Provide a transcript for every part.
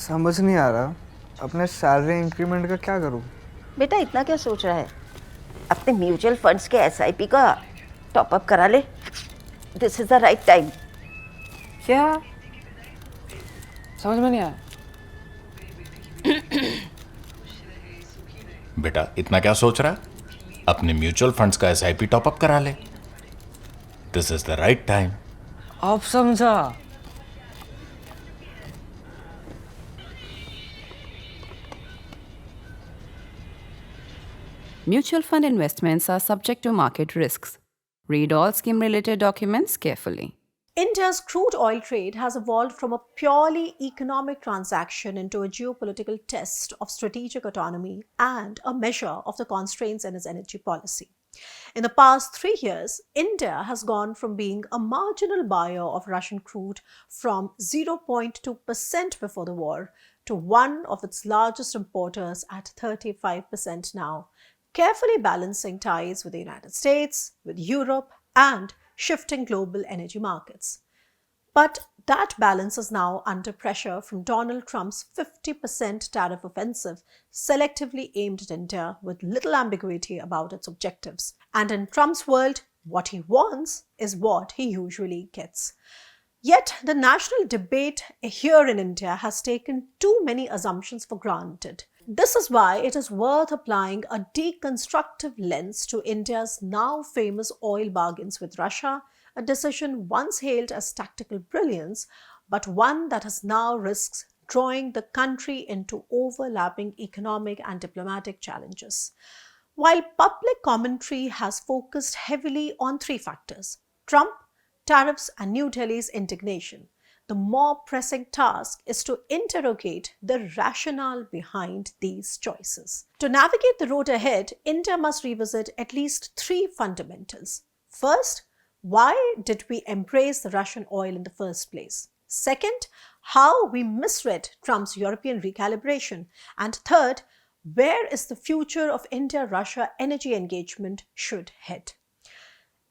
समझ नहीं आ रहा अपने सैलरी इंक्रीमेंट का क्या करूं। बेटा इतना क्या सोच रहा है? अपने म्यूचुअल फंड्स के एसआईपी का टॉपअप करा ले। This is the right time. क्या? समझ में नहीं आया। बेटा इतना क्या सोच रहा है? अपने म्यूचुअल फंड्स का एसआईपी टॉपअप करा ले। This is the right time. अब समझा। Mutual fund investments are subject to market risks. Read all scheme related documents carefully. India's crude oil trade has evolved from a purely economic transaction into a geopolitical test of strategic autonomy and a measure of the constraints in its energy policy. In the past 3 years, India has gone from being a marginal buyer of Russian crude from 0.2% before the war to one of its largest importers at 35% now, carefully balancing ties with the United States, with Europe, and shifting global energy markets. But that balance is now under pressure from Donald Trump's 50% tariff offensive, selectively aimed at India with little ambiguity about its objectives. And in Trump's world, what he wants is what he usually gets. Yet, the national debate here in India has taken too many assumptions for granted. This is why it is worth applying a deconstructive lens to India's now famous oil bargains with Russia, a decision once hailed as tactical brilliance, but one that has now risks drawing the country into overlapping economic and diplomatic challenges. While public commentary has focused heavily on 3 factors: Trump, tariffs, and New Delhi's indignation, the more pressing task is to interrogate the rationale behind these choices. To navigate the road ahead, India must revisit at least 3 fundamentals. First, why did we embrace the Russian oil in the first place? Second, how we misread Trump's European recalibration. And third, where is the future of India-Russia energy engagement should head?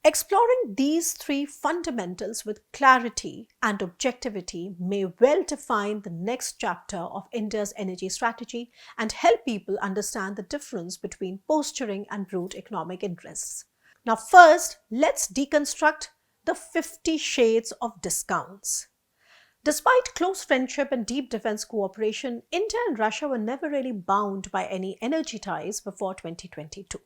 Exploring these 3 fundamentals with clarity and objectivity may well define the next chapter of India's energy strategy and help people understand the difference between posturing and brute economic interests. Now, first, let's deconstruct the 50 shades of discounts. Despite close friendship and deep defense cooperation, India and Russia were never really bound by any energy ties before 2022.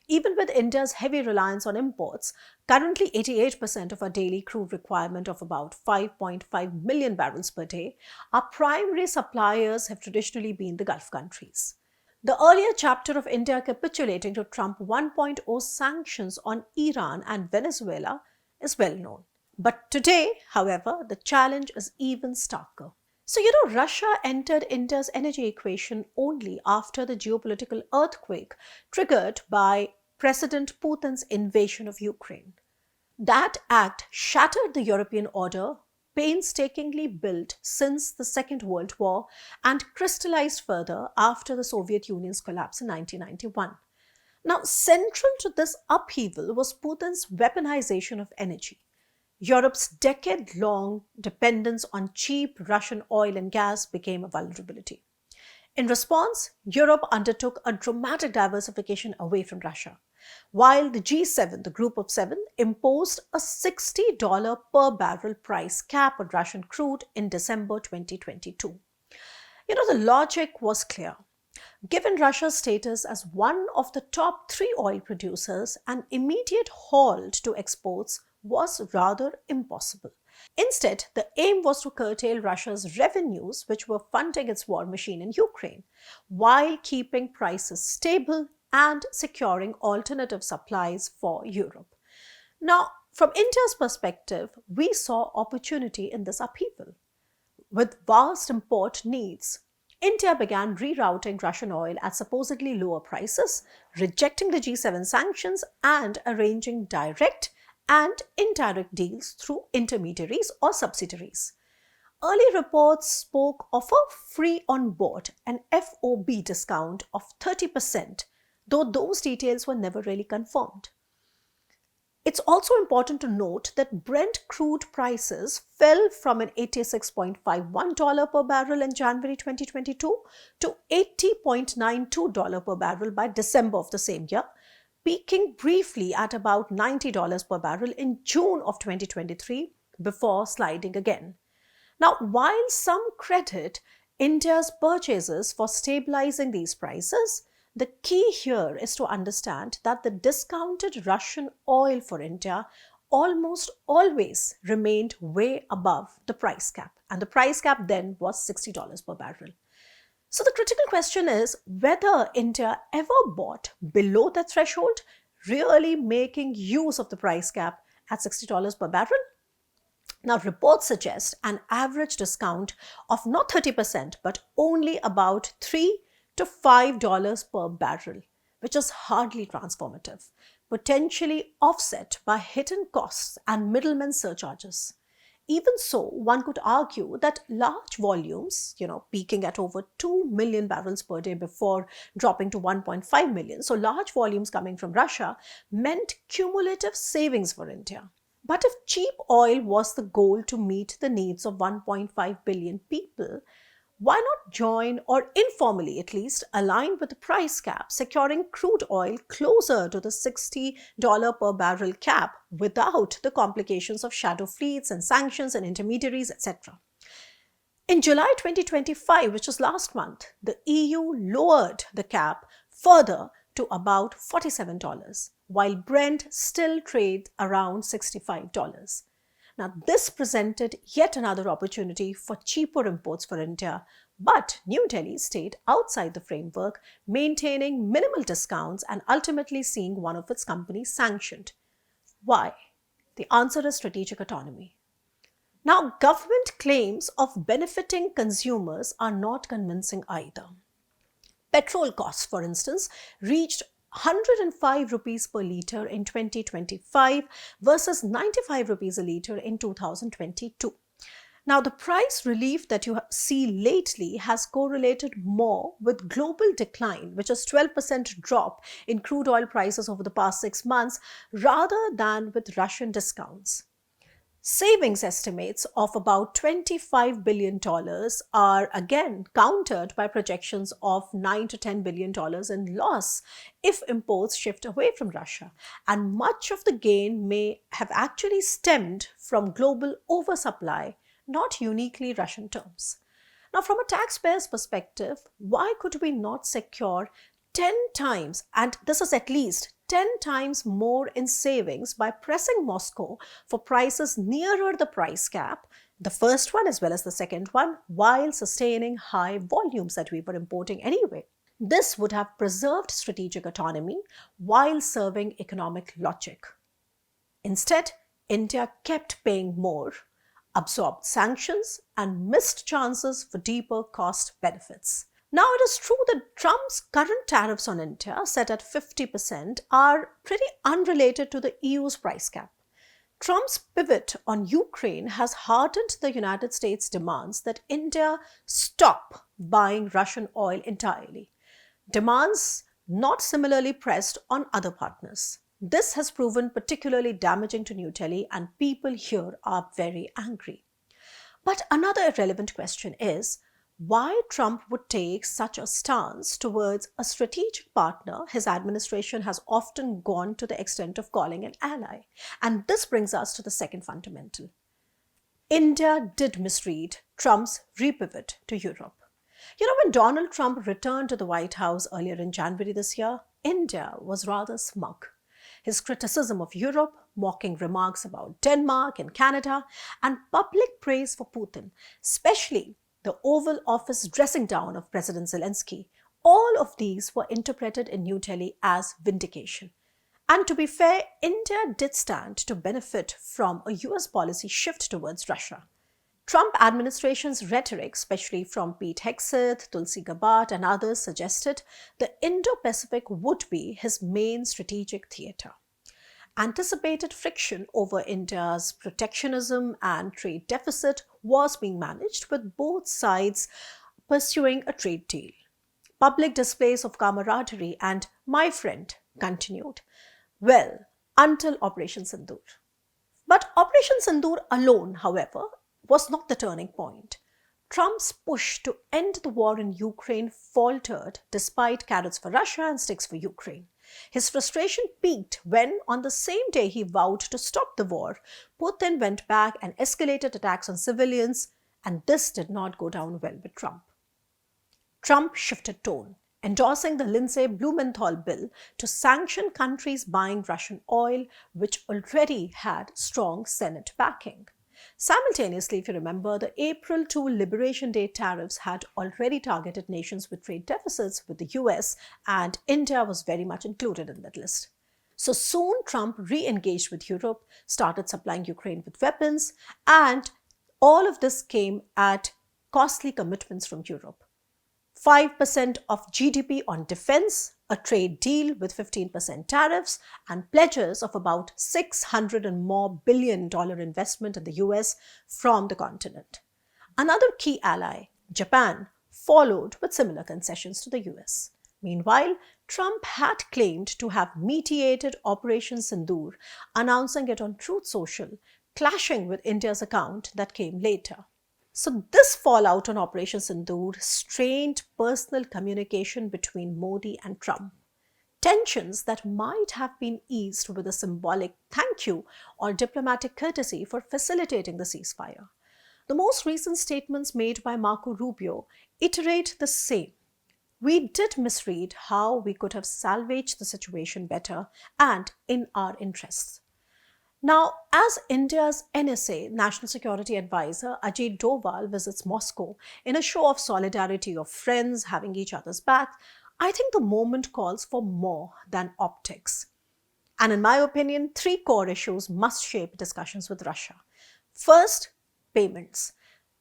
Even with India's heavy reliance on imports, currently 88% of our daily crude requirement of about 5.5 million barrels per day, our primary suppliers have traditionally been the Gulf countries. The earlier chapter of India capitulating to Trump 1.0 sanctions on Iran and Venezuela is well known. But today, however, the challenge is even starker. So, Russia entered India's energy equation only after the geopolitical earthquake triggered by President Putin's invasion of Ukraine. That act shattered the European order, painstakingly built since the Second World War, and crystallized further after the Soviet Union's collapse in 1991. Now, central to this upheaval was Putin's weaponization of energy. Europe's decade-long dependence on cheap Russian oil and gas became a vulnerability. In response, Europe undertook a dramatic diversification away from Russia. While the G7, the Group of Seven, imposed a $60 per barrel price cap on Russian crude in December 2022. The logic was clear. Given Russia's status as one of the top 3 oil producers, an immediate halt to exports was rather impossible. Instead, the aim was to curtail Russia's revenues, which were funding its war machine in Ukraine, while keeping prices stable and securing alternative supplies for Europe. Now, from India's perspective, we saw opportunity in this upheaval. With vast import needs, India began rerouting Russian oil at supposedly lower prices, rejecting the G7 sanctions, and arranging direct and indirect deals through intermediaries or subsidiaries. Early reports spoke of a free on board, an FOB discount of 30%, though those details were never really confirmed. It's also important to note that Brent crude prices fell from an $86.51 per barrel in January 2022 to $80.92 per barrel by December of the same year, peaking briefly at about $90 per barrel in June of 2023 before sliding again. Now, while some credit India's purchases for stabilizing these prices, the key here is to understand that the discounted Russian oil for India almost always remained way above the price cap, and the price cap then was $60 per barrel. So the critical question is whether India ever bought below that threshold, really making use of the price cap at $60 per barrel. Now, reports suggest an average discount of not 30%, but only about $3 to $5 per barrel, which is hardly transformative, potentially offset by hidden costs and middlemen surcharges. Even so, one could argue that large volumes, peaking at over 2 million barrels per day before dropping to 1.5 million, so large volumes coming from Russia, meant cumulative savings for India. But if cheap oil was the goal to meet the needs of 1.5 billion people, why not join, or informally at least, align with the price cap, securing crude oil closer to the $60 per barrel cap without the complications of shadow fleets and sanctions and intermediaries, etc. In July 2025, which was last month, the EU lowered the cap further to about $47, while Brent still trades around $65. Now, this presented yet another opportunity for cheaper imports for India, but New Delhi stayed outside the framework, maintaining minimal discounts and ultimately seeing one of its companies sanctioned. Why? The answer is strategic autonomy. Now, government claims of benefiting consumers are not convincing either. Petrol costs, for instance, reached 105 rupees per litre in 2025 versus 95 rupees a litre in 2022. Now, the price relief that you see lately has correlated more with global decline, which is 12% drop in crude oil prices over the past 6 months, rather than with Russian discounts. Savings estimates of about $25 billion are again countered by projections of $9 to $10 billion in loss if imports shift away from Russia. And much of the gain may have actually stemmed from global oversupply, not uniquely Russian terms. Now, from a taxpayer's perspective, why could we not secure 10 times, and this is at least 10 times more in savings by pressing Moscow for prices nearer the price cap, the first one as well as the second one, while sustaining high volumes that we were importing anyway? This would have preserved strategic autonomy while serving economic logic. Instead, India kept paying more, absorbed sanctions, and missed chances for deeper cost benefits. Now, it is true that Trump's current tariffs on India, set at 50%, are pretty unrelated to the EU's price cap. Trump's pivot on Ukraine has hardened the United States' demands that India stop buying Russian oil entirely, demands not similarly pressed on other partners. This has proven particularly damaging to New Delhi, and people here are very angry. But another irrelevant question is, why Trump would take such a stance towards a strategic partner his administration has often gone to the extent of calling an ally. And this brings us to the second fundamental. India did misread Trump's repivot to Europe. When Donald Trump returned to the White House earlier in January this year, India was rather smug. His criticism of Europe, mocking remarks about Denmark and Canada, and public praise for Putin, especially the Oval Office dressing down of President Zelensky, all of these were interpreted in New Delhi as vindication. And to be fair, India did stand to benefit from a US policy shift towards Russia. Trump administration's rhetoric, especially from Pete Hegseth, Tulsi Gabbard, and others, suggested the Indo-Pacific would be his main strategic theatre. Anticipated friction over India's protectionism and trade deficit was being managed, with both sides pursuing a trade deal. Public displays of camaraderie and "my friend" continued. Well, until Operation Sindoor. But Operation Sindoor alone, however, was not the turning point. Trump's push to end the war in Ukraine faltered despite carrots for Russia and sticks for Ukraine. His frustration peaked when, on the same day he vowed to stop the war, Putin went back and escalated attacks on civilians, and this did not go down well with Trump. Trump shifted tone, endorsing the Lindsey Blumenthal bill to sanction countries buying Russian oil, which already had strong Senate backing. Simultaneously, if you remember, the April 2 Liberation Day tariffs had already targeted nations with trade deficits with the US, and India was very much included in that list. So soon, Trump re-engaged with Europe, started supplying Ukraine with weapons, and all of this came at costly commitments from Europe. 5% of GDP on defense, a trade deal with 15% tariffs, and pledges of about $600 and more billion investment in the US from the continent. Another key ally, Japan, followed with similar concessions to the US. Meanwhile, Trump had claimed to have mediated Operation Sindoor, announcing it on Truth Social, clashing with India's account that came later. So this fallout on Operation Sindoor strained personal communication between Modi and Trump. Tensions that might have been eased with a symbolic thank you or diplomatic courtesy for facilitating the ceasefire. The most recent statements made by Marco Rubio iterate the same. We did misread how we could have salvaged the situation better and in our interests. Now, as India's NSA, National Security Advisor, Ajay Doval visits Moscow in a show of solidarity of friends having each other's back, I think the moment calls for more than optics. And in my opinion, three core issues must shape discussions with Russia. First, payments.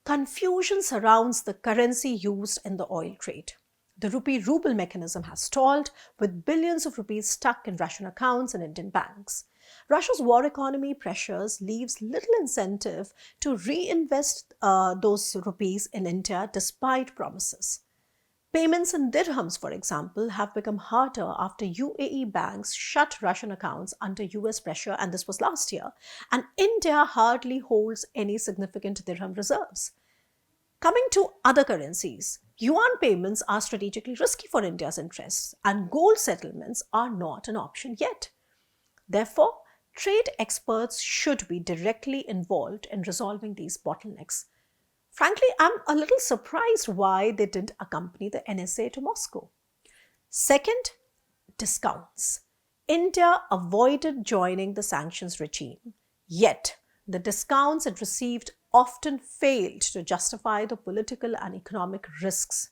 Confusion surrounds the currency used in the oil trade. The rupee-ruble mechanism has stalled, with billions of rupees stuck in Russian accounts and Indian banks. Russia's war economy pressures leaves little incentive to reinvest those rupees in India despite promises. Payments in dirhams, for example, have become harder after UAE banks shut Russian accounts under US pressure, and this was last year, and India hardly holds any significant dirham reserves. Coming to other currencies, yuan payments are strategically risky for India's interests, and gold settlements are not an option yet. Therefore, trade experts should be directly involved in resolving these bottlenecks. Frankly, I'm a little surprised why they didn't accompany the NSA to Moscow. Second, discounts. India avoided joining the sanctions regime, yet the discounts it received often failed to justify the political and economic risks.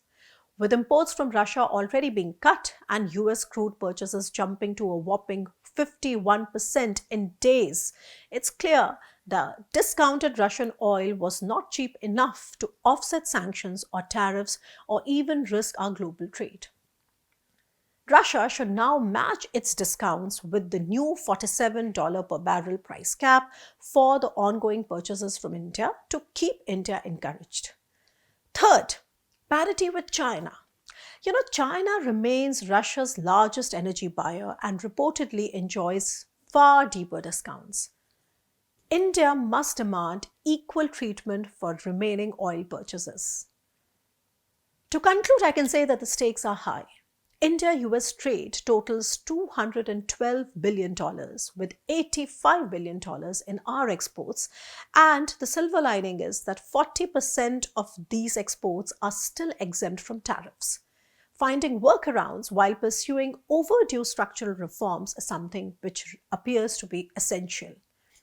With imports from Russia already being cut and US crude purchases jumping to a whopping 51% in days, it's clear the discounted Russian oil was not cheap enough to offset sanctions or tariffs or even risk our global trade. Russia should now match its discounts with the new $47 per barrel price cap for the ongoing purchases from India to keep India encouraged. Third, parity with China. China remains Russia's largest energy buyer and reportedly enjoys far deeper discounts. India must demand equal treatment for remaining oil purchases. To conclude, I can say that the stakes are high. India-US trade totals $212 billion, with $85 billion in our exports, and the silver lining is that 40% of these exports are still exempt from tariffs. Finding workarounds while pursuing overdue structural reforms is something which appears to be essential.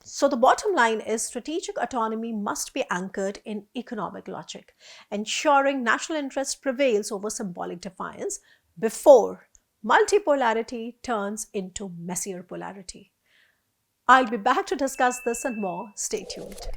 So the bottom line is strategic autonomy must be anchored in economic logic, ensuring national interest prevails over symbolic defiance before multipolarity turns into messier polarity. I'll be back to discuss this and more. Stay tuned.